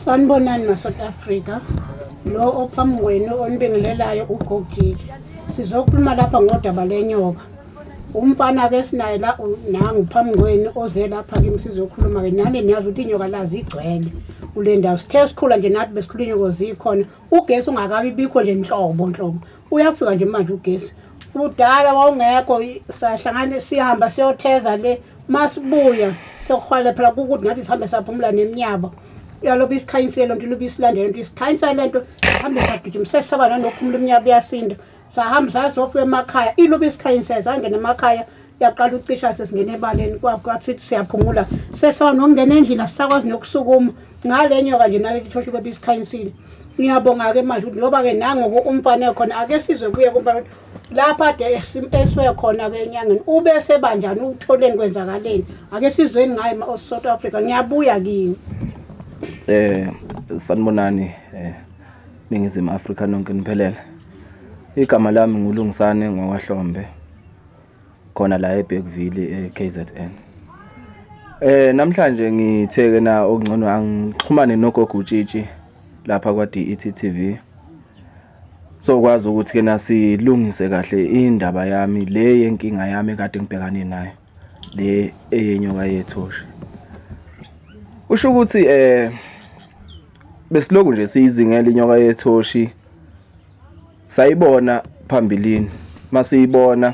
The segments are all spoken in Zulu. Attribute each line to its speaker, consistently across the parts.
Speaker 1: Sanibonani ma-South Africa. Lo ophambi kwenu onibingelelayo uGogiji. Sizokhuluma lapha ngodaba lenyoka. Umfana-ke sinaye la nangu phambi kwenu oze lapha kimi sizokhuluma-ke nani niyazi ukuthi inyoka la zigcwele kule ndawo. Sithe sikhula nje nathi besikhula inyoka zikhona. Ugesi ungakabi bikho nje nhlobo. Uyafika nje manje ugesi. Kudala wawungekho sahlangane sihamba siyotheza le masibuya sokuhwale phela ukuthi ngathi sihambe saphumula neminyaba. Uyaloba isikhanyiselo lonto loba isilandela lonto isikhanyisa lento sihambe sagijima sesaba nanophumula iminyaba yasinda. Sahamba sazofika emakhaya iloba isikhanyisa sangena emakhaya yaqala ucisha sesingene ebaleni kwathi siyaphumula sesaba nokungena endlini sisakwazi nokusukuma ngale nyoka nje nale lithoshi loba isikhanyisile. Ngiyabonga-ke manje ukuthi ngoba-ke nangoku umfana khona ake sizwe kuye kumba lapha ade esiwe khona-ke enyangeni ube sebanjani ukutholeni kwenzakaleni ake sizweni ngaye South Africa. Ngiyabuya kini.
Speaker 2: Sanibonani Ningizimu Afrika nonke niphelele. Igama lami nguLungisane ngokwaHlombe khona la eBergville KZN. Namhlanje ngitheke na okungcono angixhumane noGogujiji lapha kwa DET TV. Sokwazi ukuthi ke nasilungise kahle indaba yami le yenkinga yami kade ngibhekane nayo le eyenyoka yethoshi. Usho ukuthi besiloku nje siyizingela inyoka yethoshi sayibona phambilini masiyibona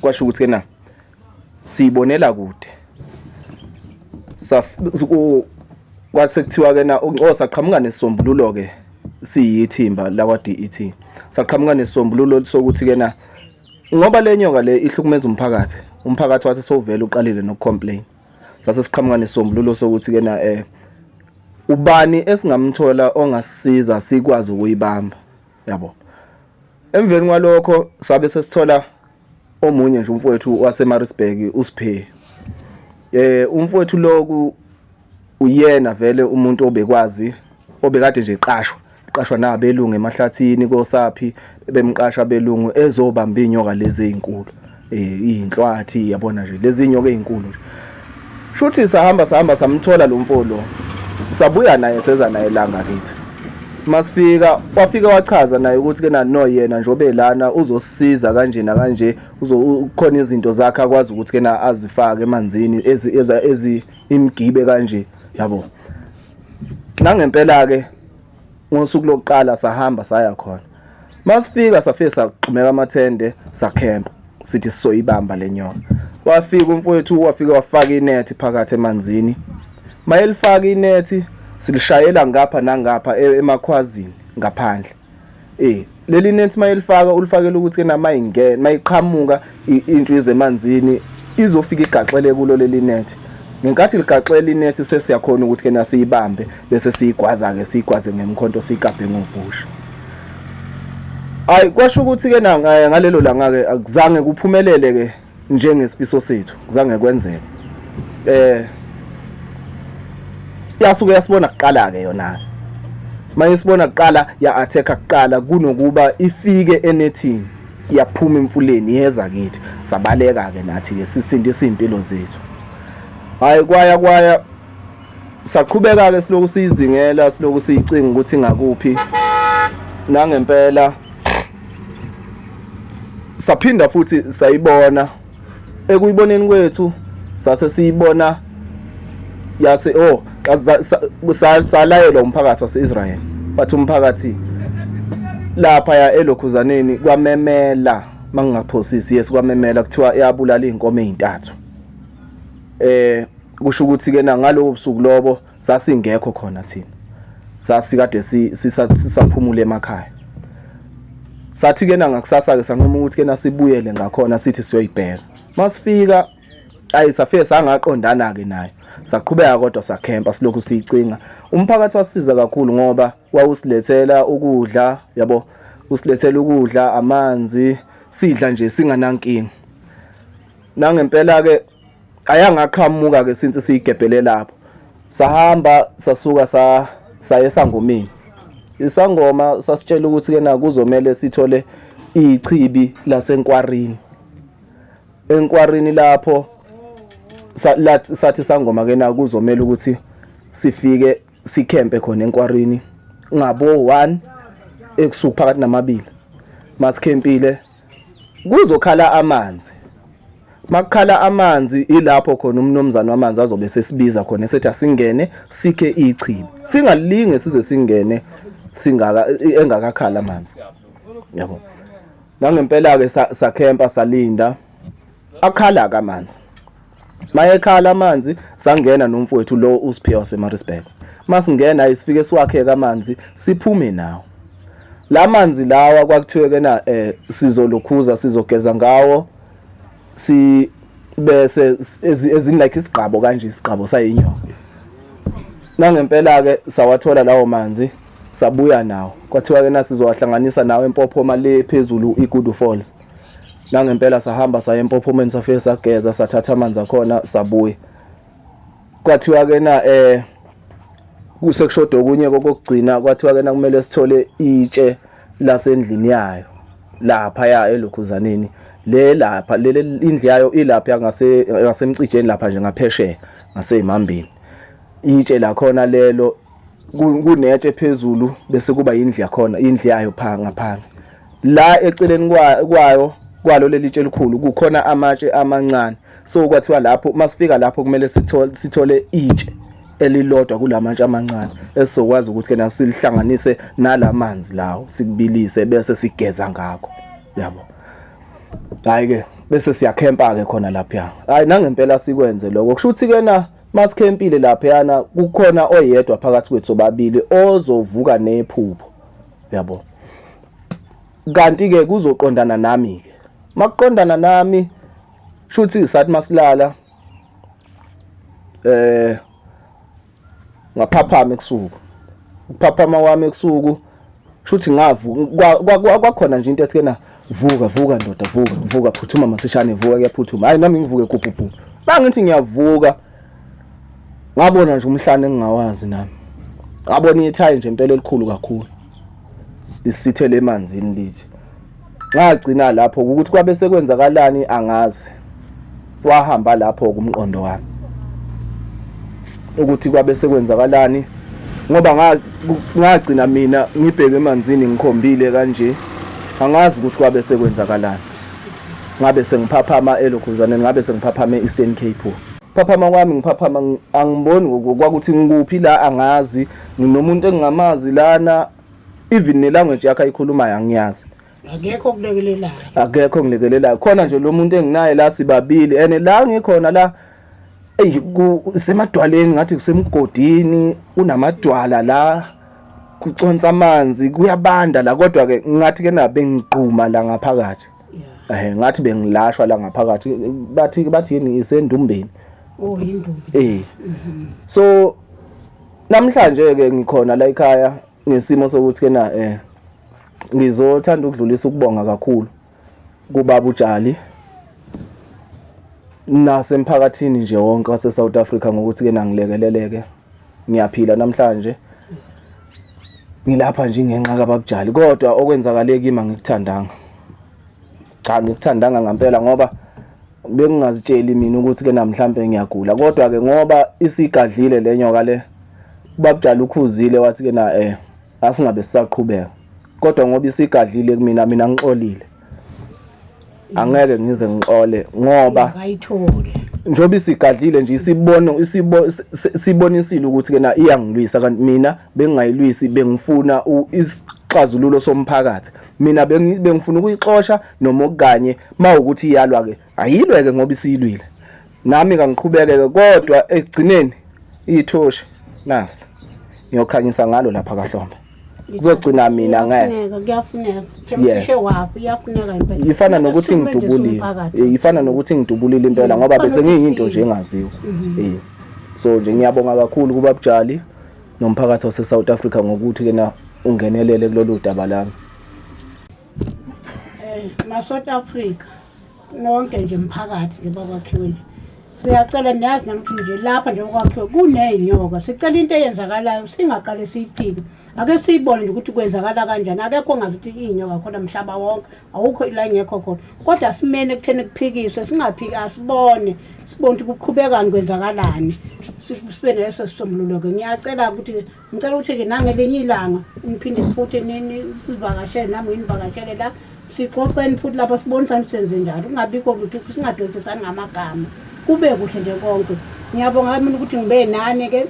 Speaker 2: kwasho ukuthi ke siyibonela kude kwase kuthiwa ke saqhamuka nesisombululo ke siyithimba la kwa DET saqhamuka nesisombululo sokuthi ke ngoba le nyoka le ihlukumeza umphakathi wase sovela uqalile nokucomplain sase siqhamuka nesisombululo sokuthi ke ubani esingamthola ongasisiza sikwazi ukuyibamba yabo. Emveni kwalokho sabe sesithola omunye nje umfowethu waseMaritzburg uSiphe. Umfowethu loku uyena vele umuntu obekade nje qashwa nabelungu emahlathini koSaphi bemqasha belungu ezobamba inyoka lezi ezinkulu inhlwathi yabona nje lezi inyoka ezinkulu nje. Shuthi sahamba samthola lo mfolo sabuya naye seza naye langa kithi. Masifika wafika wachaza naye ukuthi ke no yena njobe lana uzosisiza kanje na kanje uzokhona izinto zakhe akwazi ukuthi ke azifake emanzini ezi imgibe kanje yabo. Nangempela ke ngosuku lokuqala sahamba saya khona. Masifika safika saxhumeka amathende sakhempa sithi sizoyibamba lenyoka. Wafika umfowethu wafika wafaka inethi phakathi emanzini. Mayelifaka inethi silishayela ngapha nangapha emakhwazini ngaphandle. Leli nethi mayelifaka ulifakela ukuthi ke namayingena mayiqhamuka into ezemanzini izofika igaxele kulo leli nethi. Ngenkathi ligaxele inethi sesiyakhona ukuthi ke nasiyibambe bese siyigwaze ngemkhonto siyikabhe ngobhusha. Kwasho ukuthi ke ngalelo langa ke akuzange kuphumelele ke njengesifiso sethu kuzange kwenzeke. Yasuke yasibona kuqala ke yona. Mayisibona kuqala ya attack kuqala kunokuba ifike enethini yaphuma emfuleni yeza kithi sabaleka ke nathi ke sisindisa impilo zethu. Kwaya saqhubeka ke siloku siyizingela siloku siyicinga ukuthi ingakuphi nangempela saphinda futhi sayibona ekuyiboneni kwethu sase siyibona yase salayelwa umphakathi waseIsrael bathi umphakathi lapha ya elokhuzaneni kwamemela mangingaphosisi yes kwamemela kuthiwa yabulala inkomo ezintathu. Kusho ukuthi ke ngalobo busuku lobo sasingekho khona thina sasikade sisaphumula emakhaya. Sathi ke ngakusasa ke sanqoma ukuthi ke nasibuyele ngakhona sithi siyoyibheka. Masifika safike sangaqondana ke nayo saqhubeka kodwa sakhempa silokhu siyicinga. Umphakathi wasisiza kakhulu ngoba wawusilethela ukudla yabo usilethela ukudla amanzi sidla nje singanankinga. Nangempela ke ayangaqhamuka ke since siyigebhele lapho sahamba sasuka saya esangomeni. Isangoma sasitshela ukuthi ke kuzomela sithole ichibi lasenkwarini. Enkwarini lapho sathi sangoma ke kuzomela ukuthi sifike sikhempe khona enkwarini ngabo 1 ekusuku phakathi namabili masikhempile kuzokhala amanzi makukhala amanzi ilapho khona umnomzana wamanzi azobe sesibiza khona esethi asingene sikhe ichibi singalinge size singene engakakhala amanzi yabo nangempela ke sakhempa salinda akhala ka amanzi mayekhala amanzi sangena nomfowethu lo uSiphiwe waseMaritzburg masingena isifike siwakheka amanzi siphume nawo la manzi lawa kwakuthiwe kena sizolukhuza sizogeza ngawo si bese ezini like isigqabo kanje isigqabo sayinyoka nangempela ke sawathola lawo manzi sabuya nawo kwathiwa kena sizowahlanganisa nawo empophoma le phezulu iGudu Falls nangempela sahamba saya empophomeni safike sageza sathatha amanzi akhona sabuya kwathiwa kena kusekushoda okunye kokugcina kwathiwa kena kumele sithole itshe lasendlini yayo lapha ya elokhuzaneni le lapha le indlu yayo ilapha ngasemcijeni lapha nje ngaphesheya ngaseimambini itshe la khona lelo kunetshe phezulu bese kuba indlu yakhona indlu yayo ngaphansi la eceleni kwalo leli tshe likhulu kukhona amatshe amancane so kwathiwa lapho masifika lapho kumele sithole itshe elilodwa kulamatshe amancane esizokwazi ukuthi kena silihlanganise nalamanzi lawo sikubilise bese sigeza ngakho yabo hayi ke bese siyakhempa ke khona lapha hayi nangempela sikwenze lokho kusho ukuthi kena masikhempile lapha yana kukhona oyedwa phakathi kwethu babili ozovuka nephupho yabo kanti ke kuzoqondana nami ke makuqondana nami shuthi sathi masilala ngaphaphama ekusuku ukuphaphama wami ekusuku shuthi ngavuka kwakhona nje into ethi kena vuka ndoda vuka phuthuma masishane vuka kuyaphuthuma hayi nami ngivuke kuphuphu bangithi ngiyavuka ngabona nje umhlane engingawazi nami ngabona ithayi nje impela elikhulu kakhulu lisithele emanzini lithi ngagcina lapho ukuthi kwabe sekwenzakalani angazi wahamba lapho kumqondo wami ukuthi kwabe sekwenzakalani ngoba ngagcina mina ngibheke emanzini ngikhombile kanje angazi ukuthi kwabe sekwenzakalani ngabe sengiphaphama elokhuzaneni ngabe sengiphaphama eEastern Cape phaphama kwami ngiphaphama angiboni kwakuthi ngikuphi la angazi nginomuntu engingamazi lana even nelanguage yakhe ayikhulumayo angiyazi
Speaker 1: akekho
Speaker 2: kulekelelayo khona nje lo muntu enginaye la sibabili ene la ngikhona la semadwaleni ngathi kusemgodini unamadwala la kuconsa amanzi kuyabanda la kodwa ke ngathi ke na bengiqhuma la ngaphakathi ngathi bengilashwa la ngaphakathi bathi yini isendumbeni
Speaker 1: indumbi
Speaker 2: so namhlanje ke ngikhona la ekhaya ngesimo sokuthi ke na ngizothanda ukudlulisa ukubonga kakhulu kubaba uJali nasemphakathini nje wonke wase South Africa ngokuthi ke nangilekeleleke ngiyaphila namhlanje ngilapha nje ngenxa kaBabujali kodwa okwenzakale kimi ngikuthandanga cha ngikuthandanga ngempela ngoba bengingazitsheli mina ukuthi ke namhlanje ngiyagula kodwa ke ngoba isigadlile lenyoka le uBabujali ukhuzile wathi ke na asingabe sisaqhubeka kodwa ngoba isigadlile kumina ngixolile angeke ngize ngixole ngoba
Speaker 1: ayithole
Speaker 2: njoba isigadlile nje sibonisile ukuthi ke na iyangilwisa kanti mina bengingayilwisi bengifuna isixazululo somphakathi mina bengifuna ukuyixoxa noma okanye mawukuthi iyalwa ke ayilweke ngoba isiyilwile nami kangiqhubeke kodwa ekugcineni ithoshi nasi ngiyokhanyisa ngalo lapha kaHlombe kuzogcina mina ngeke
Speaker 1: kuyafuneka phemthishe wapi iyafuneka impela
Speaker 2: ifana nokuthi ngidubulile ifana nokuthi ngidubulile impela ngoba bese ngiyinto nje engaziwa so nje ngiyabonga kakhulu kuBabujali nomphakathi wase South Africa ngokuthi ke na ungenelele kulolu daba lami
Speaker 1: ma South Africa nonke nje umphakathi nje bakwakhiweni Siyacela niyazi namuthi nje lapha nje okwakhiwe kuney'nyoka. Sicela into eyenzakalayo singaqale siyiphike. Ake siyibone nje ukuthi kwenzakala kanjani. Akekho ongazi ukuthi iy'nyoka khona mhlaba wonke. Awukho la ingekho khona. Kodwa simene ekutheni kuphikiswe singaphiki asibone. Sibone ukuthi kuqhubekani kwenzakalani. Sibe neso sisombululo-ke. Ngicela ukuthi-ke nangelinye ilanga niphinde futhi sivakashele nami nginivakashele la. Sixoxeni futhi lapha sibonisane senze njalo. Kungabikho lutho singadonsisani ngamagama. Kube kuhle nje konke. Ngiyabonga mina ukuthi ngibe nani-ke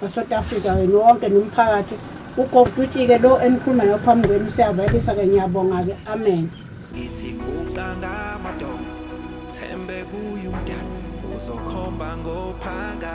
Speaker 1: e-South Africa wena wonke nomphakathi. Ugogo-ke lo enikhuluma nayo phambi kwenu siyavalisa-ke ngiyabonga-ke. Amen.
Speaker 3: Ngithi kuqanga amadoda thembe kuye umdalo uzokhomba ngophanga